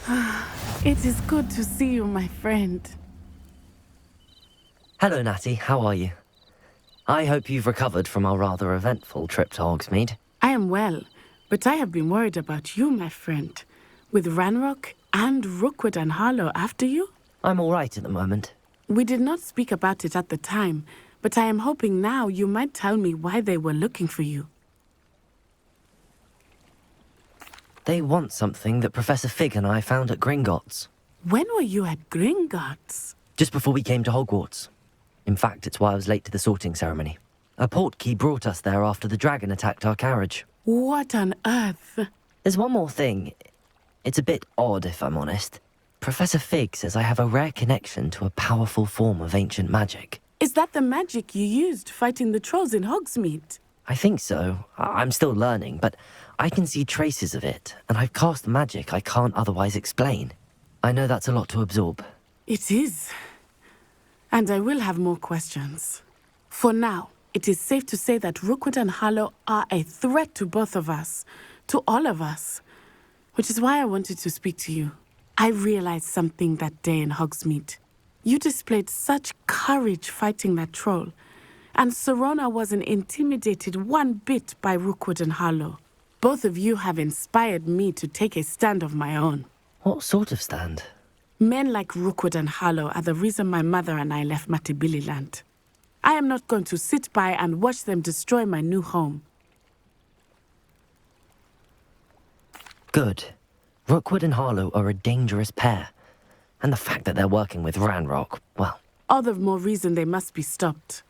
It is good to see you, my friend. Hello, Natty. How are you? I hope you've recovered from our rather eventful trip to Hogsmeade. I am well, but I have been worried about you, my friend. With Ranrock and Rookwood and Harlow after you? I'm all right at the moment. We did not speak about it at the time, but I am hoping now you might tell me why they were looking for you. They want something that Professor Fig and I found at Gringotts. When were you at Gringotts? Just before we came to Hogwarts. In fact, it's why I was late to the sorting ceremony. A portkey brought us there after the dragon attacked our carriage. What on earth? There's one more thing. It's a bit odd, if I'm honest. Professor Fig says I have a rare connection to a powerful form of ancient magic. Is that the magic you used fighting the trolls in Hogsmeade? I think so. I'm still learning, but I can see traces of it, and I've cast magic I can't otherwise explain. I know that's a lot to absorb. It is. And I will have more questions. For now, it is safe to say that Rookwood and Harlow are a threat to both of us, to all of us, which is why I wanted to speak to you. I realized something that day in Hogsmeade. You displayed such courage fighting that troll, and Serona wasn't intimidated one bit by Rookwood and Harlow. Both of you have inspired me to take a stand of my own. What sort of stand? Men like Rookwood and Harlow are the reason my mother and I left Matabeleland. I am not going to sit by and watch them destroy my new home. Good. Rookwood and Harlow are a dangerous pair. And the fact that they're working with Ranrock, well... All the more reason they must be stopped.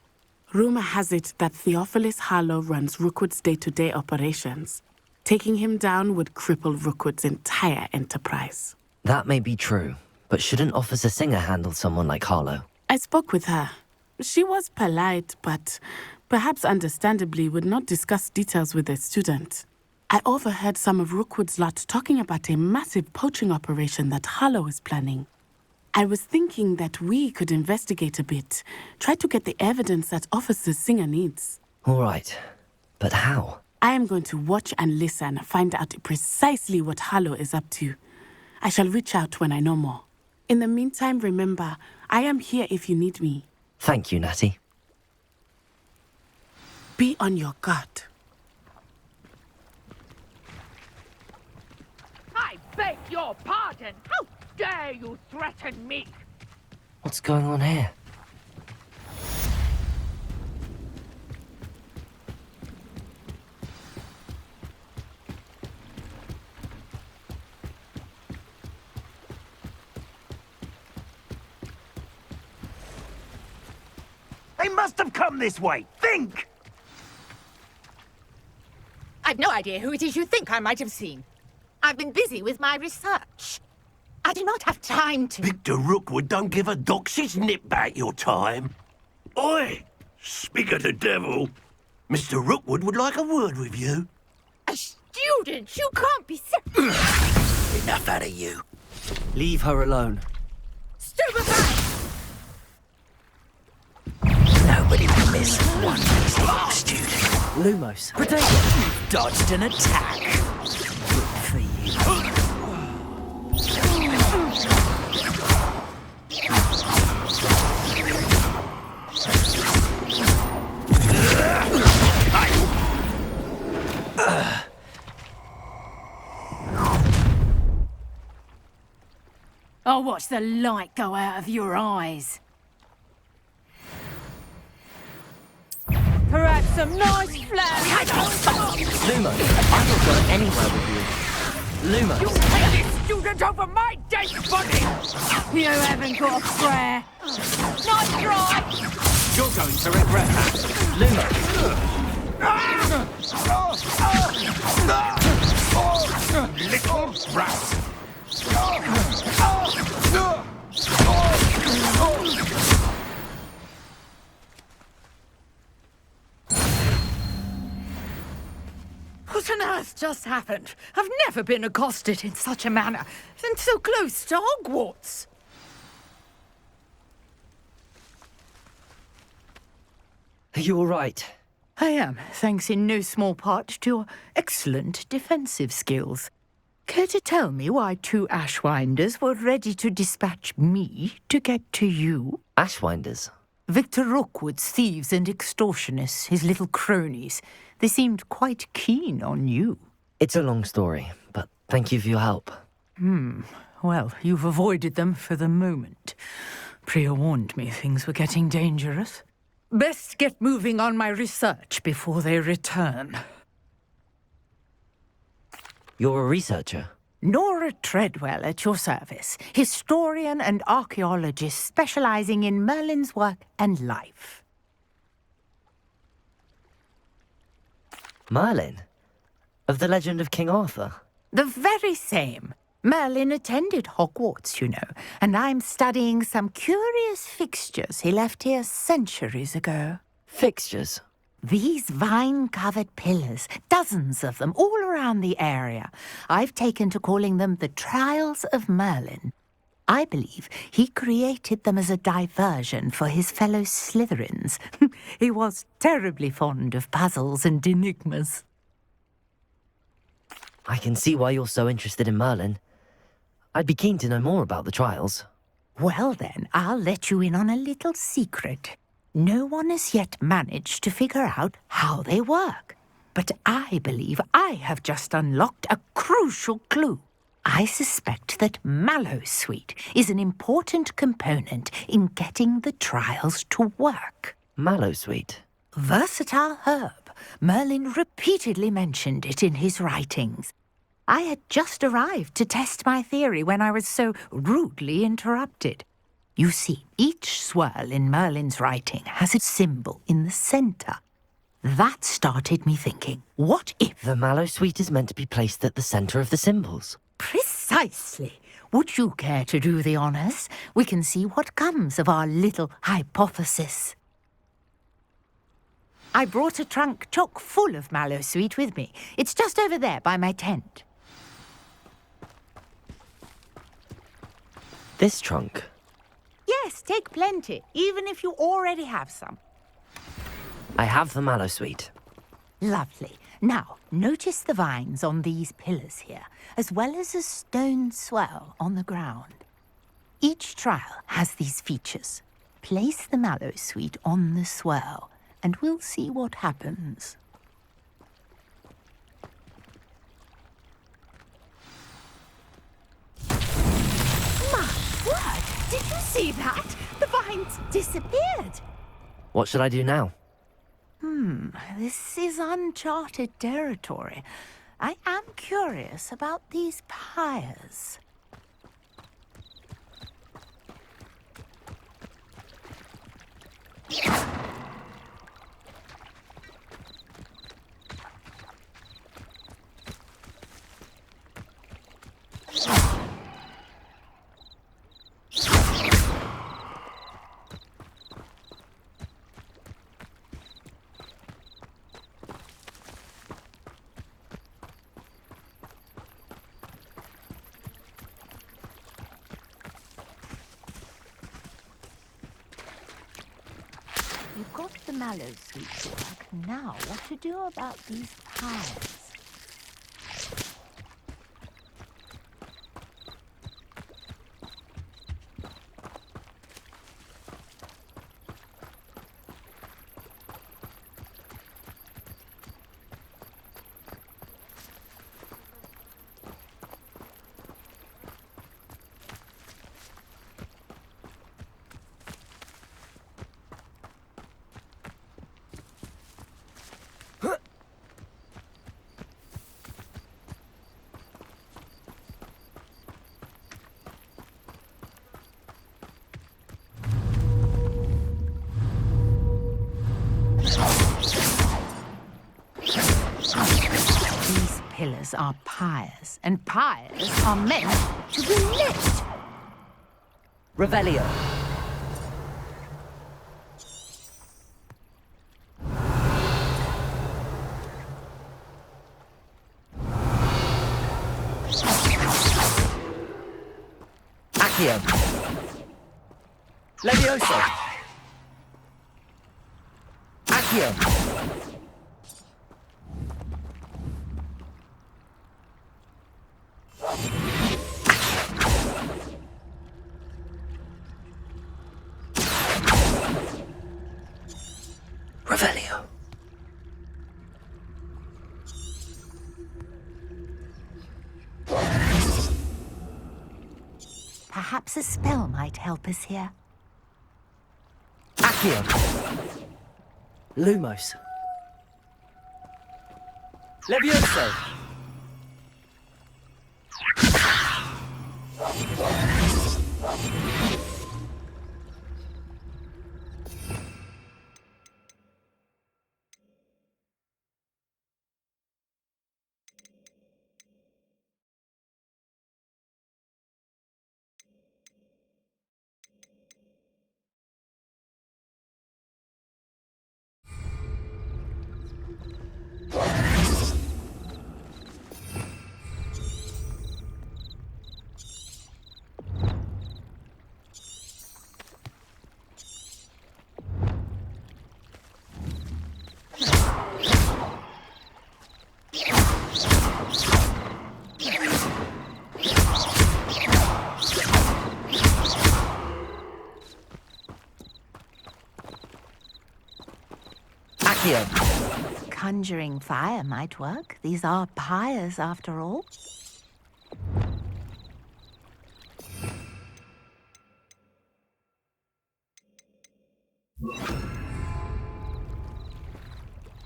Rumor has it that Theophilus Harlow runs Rookwood's day-to-day operations. Taking him down would cripple Rookwood's entire enterprise. That may be true, but shouldn't Officer Singer handle someone like Harlow? I spoke with her. She was polite, but perhaps understandably would not discuss details with a student. I overheard some of Rookwood's lot talking about a massive poaching operation that Harlow is planning. I was thinking that we could investigate a bit, try to get the evidence that Officer Singer needs. All right, but how? I am going to watch and listen, find out precisely what Harlow is up to. I shall reach out when I know more. In the meantime, remember, I am here if you need me. Thank you, Natty. Be on your guard. I beg your pardon! How dare you threaten me? What's going on here? They must have come this way. Think! I've no idea who it is you think I might have seen. I've been busy with my research. I do not have time to... Victor Rookwood don't give a doxy's nip back your time. Oi! Speak of the devil. Mr. Rookwood would like a word with you. A student? You can't be so... Enough out of you. Leave her alone. Stupefy! Nobody will miss one little student. Lumos, Potato, you've dodged an attack. Good for you. I'll watch the light go out of your eyes. Perhaps some nice flowers. Lumos, I'm not going anywhere with you. Lumos. You take this student over my dead body! You haven't got a prayer. Nice try! You're going to regret that. Lumos. Little brat. What on earth just happened? I've never been accosted in such a manner, and so close to Hogwarts. Are you all right? I am, thanks in no small part to your excellent defensive skills. Care to tell me why 2 Ashwinders were ready to dispatch me to get to you? Ashwinders? Victor Rookwood's thieves and extortionists, his little cronies. They seemed quite keen on you. It's a long story, but thank you for your help. Well, you've avoided them for the moment. Priya warned me things were getting dangerous. Best get moving on my research before they return. You're a researcher? Nora Treadwell at your service, historian and archaeologist specializing in Merlin's work and life. Merlin? Of the legend of King Arthur? The very same. Merlin attended Hogwarts, you know, and I'm studying some curious fixtures he left here centuries ago. Fixtures? These vine-covered pillars, dozens of them, all around the area. I've taken to calling them the Trials of Merlin. I believe he created them as a diversion for his fellow Slytherins. He was terribly fond of puzzles and enigmas. I can see why you're so interested in Merlin. I'd be keen to know more about the trials. Well then, I'll let you in on a little secret. No one has yet managed to figure out how they work. But I believe I have just unlocked a crucial clue. I suspect that Mallowsweet is an important component in getting the trials to work. Mallowsweet? Versatile herb. Merlin repeatedly mentioned it in his writings. I had just arrived to test my theory when I was so rudely interrupted. You see, each swirl in Merlin's writing has a symbol in the centre. That started me thinking, what if... The Mallowsweet is meant to be placed at the centre of the symbols. Precisely. Would you care to do the honours? We can see what comes of our little hypothesis. I brought a trunk chock full of Mallowsweet with me. It's just over there by my tent. This trunk? Yes, take plenty, even if you already have some. I have the Mallowsweet. Lovely. Now, notice the vines on these pillars here, as well as a stone swell on the ground. Each trial has these features. Place the Mallowsweet on the swell, and we'll see what happens. My word! Did you see that? The vines disappeared. What should I do now? This is uncharted territory. I am curious about these pyres. You've got the Mallowsweet to work. Now, what to do about these pyres? These pillars are pyres, and pyres are meant to be lit. Revelio. Accio. Levioso. Accio. Perhaps a spell might help us here. Accio! Lumos! Levioso! Conjuring fire might work. These are pyres, after all.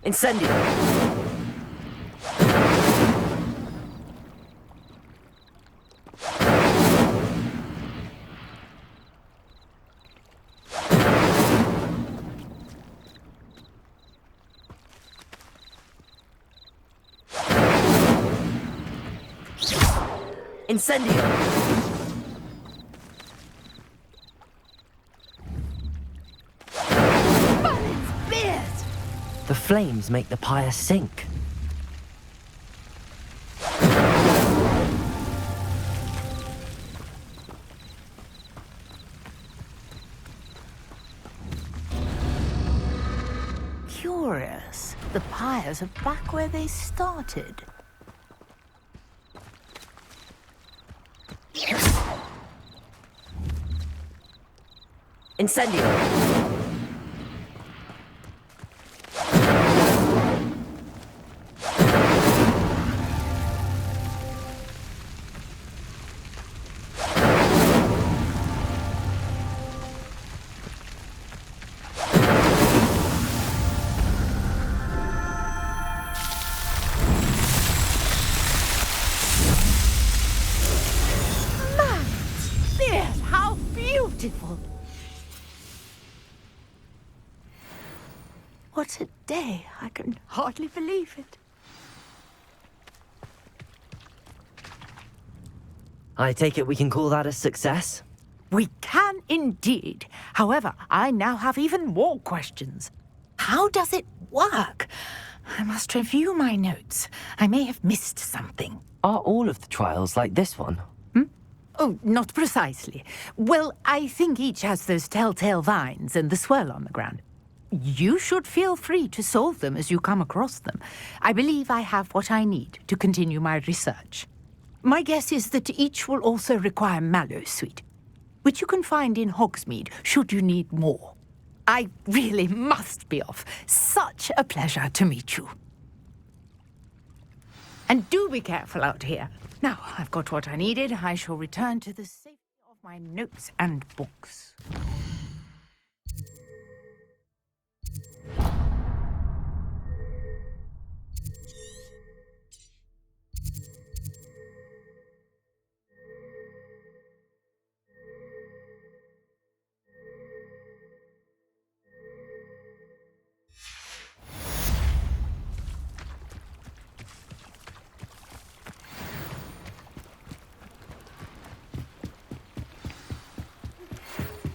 Incendio! Incendio! The flames make the pyre sink. Curious. The pyres are back where they started. Incendio! How beautiful! What a day. I can hardly believe it. I take it we can call that a success? We can indeed. However, I now have even more questions. How does it work? I must review my notes. I may have missed something. Are all of the trials like this one? Oh, not precisely. Well, I think each has those telltale vines and the swirl on the ground. You should feel free to solve them as you come across them. I believe I have what I need to continue my research. My guess is that each will also require mallow sweet, which you can find in Hogsmeade should you need more. I really must be off. Such a pleasure to meet you. And do be careful out here. Now, I've got what I needed. I shall return to the safety of my notes and books.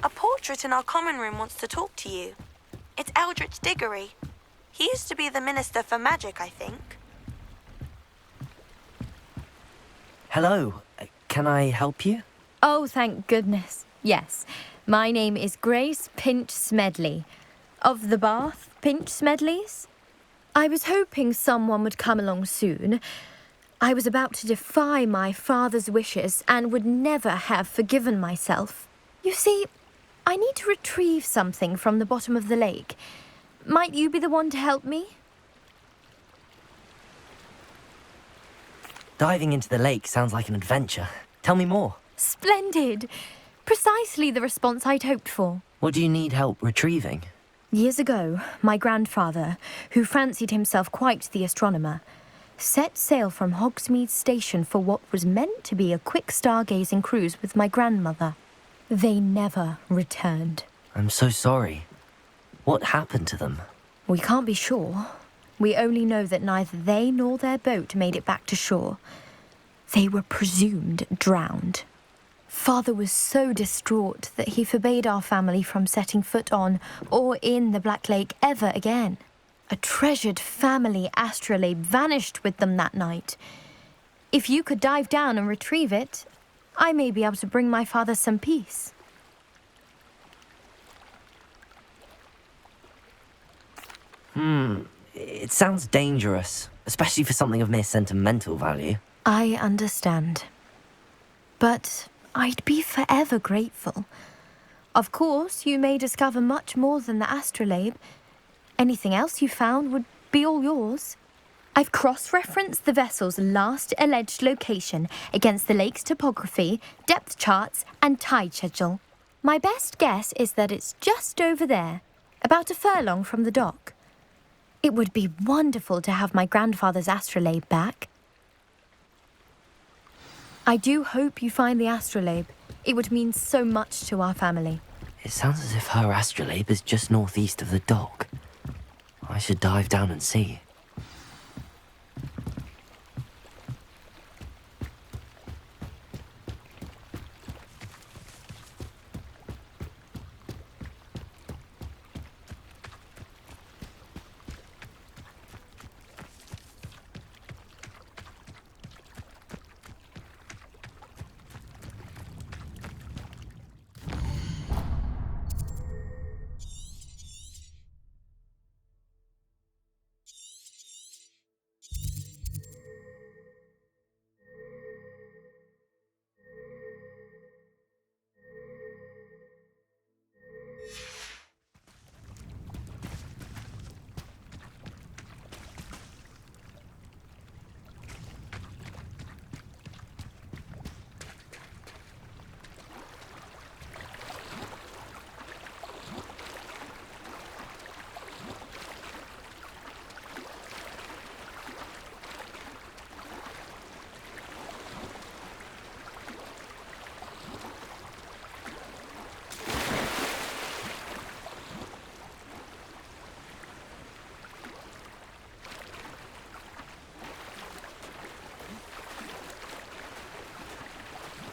A portrait in our common room wants to talk to you. It's Eldritch Diggory. He used to be the Minister for Magic, I think. Hello. Can I help you? Oh, thank goodness. Yes. My name is Grace Pinch Smedley. Of the Bath Pinch Smedleys. I was hoping someone would come along soon. I was about to defy my father's wishes and would never have forgiven myself. You see, I need to retrieve something from the bottom of the lake. Might you be the one to help me? Diving into the lake sounds like an adventure. Tell me more. Splendid. Splendid! Precisely the response I'd hoped for. What do you need help retrieving? Years ago, my grandfather, who fancied himself quite the astronomer, set sail from Hogsmeade Station for what was meant to be a quick stargazing cruise with my grandmother. They never returned. I'm so sorry. What happened to them? We can't be sure. We only know that neither they nor their boat made it back to shore. They were presumed drowned. Father was so distraught that he forbade our family from setting foot on or in the Black Lake ever again. A treasured family astrolabe vanished with them that night. If you could dive down and retrieve it, I may be able to bring my father some peace. It sounds dangerous, especially for something of mere sentimental value. I understand. But I'd be forever grateful. Of course, you may discover much more than the astrolabe. Anything else you found would be all yours. I've cross-referenced the vessel's last alleged location against the lake's topography, depth charts, and tide schedule. My best guess is that it's just over there, about a furlong from the dock. It would be wonderful to have my grandfather's astrolabe back. I do hope you find the astrolabe. It would mean so much to our family. It sounds as if her astrolabe is just northeast of the dock. I should dive down and see.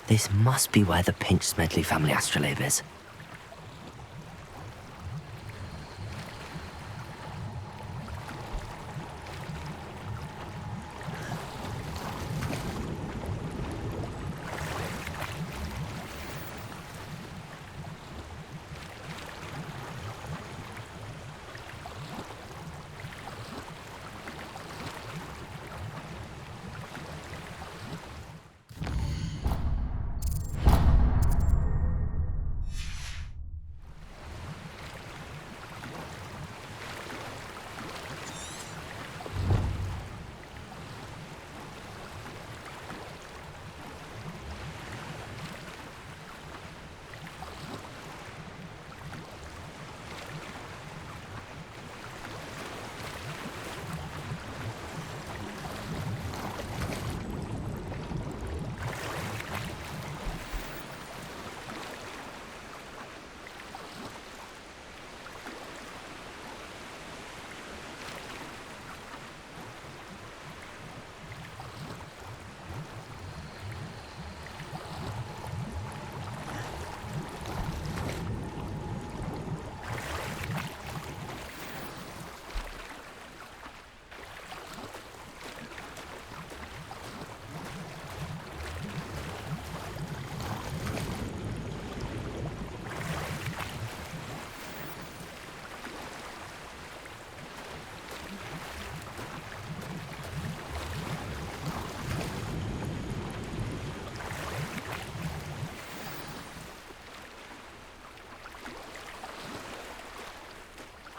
This must be where the Pinch Smedley family astrolabe is.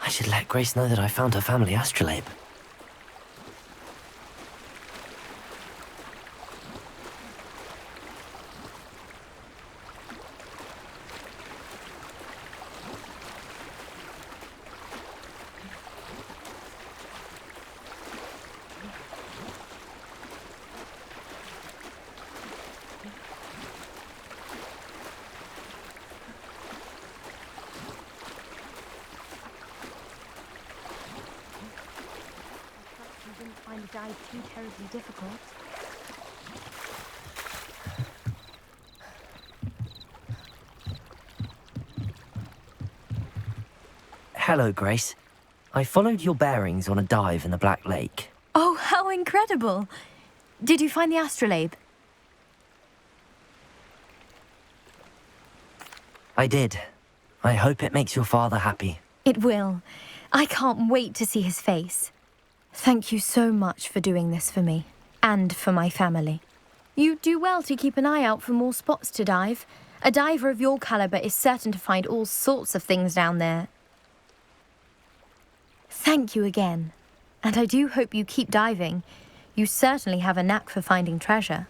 I should let Grace know that I found her family astrolabe. dive too terribly difficult. Hello, Grace. I followed your bearings on a dive in the Black Lake. Oh, how incredible! Did you find the astrolabe? I did. I hope it makes your father happy. It will. I can't wait to see his face. Thank you so much for doing this for me, and for my family. You do well to keep an eye out for more spots to dive. A diver of your caliber is certain to find all sorts of things down there. Thank you again. And I do hope you keep diving. You certainly have a knack for finding treasure.